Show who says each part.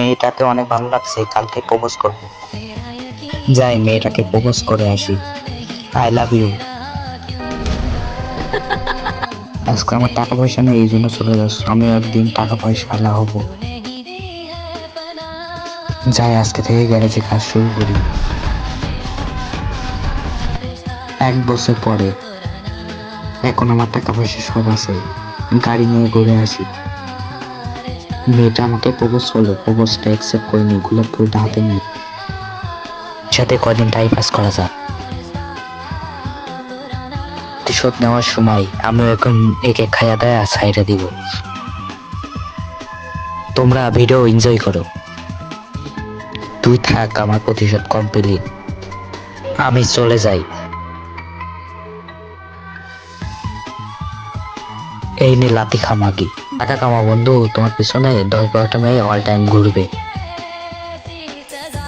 Speaker 1: মেয়েটাকে অনেক ভালো লাগছে, কালকে প্রপোজ করবো। যাই মেয়েটাকে প্রপোজ করে আসি। I love you. আজকে আমার টাকা পয়সা নেই, এই জন্য চলে যাচ্ছ। আমি একদিন টাকা পয়সা আলা হবো। যাই আজকে থেকে গ্যারেজে কাজ শুরু করি। 1 বছর পরে এখন আমার টাকা পয়সা সব আছে, গাড়ি নিয়ে ঘুরে আসি। মেয়েটা আমাকে প্রপোজ করলো, প্রপোজটা অ্যাকসেপ্ট করিনি, গোলাপ ফুলটা হাতে নিই। সাথে কদিন টাইম পাস করা যাক। প্রতিশোধ নেওয়ার সময় আমিও এখন একে খাইয়া দায়া সাইডে দিব। তোমরা ভিডিও এনজয় করো। তুই থাক, আমার প্রতিশোধ কমপ্লিট। আমি চলে যাই। এই নে লাতি খামাকি। টাকা কামা বন্ধু, তোমার পিছনে 10-12টা মেয়ে অল টাইম ঘুরবে।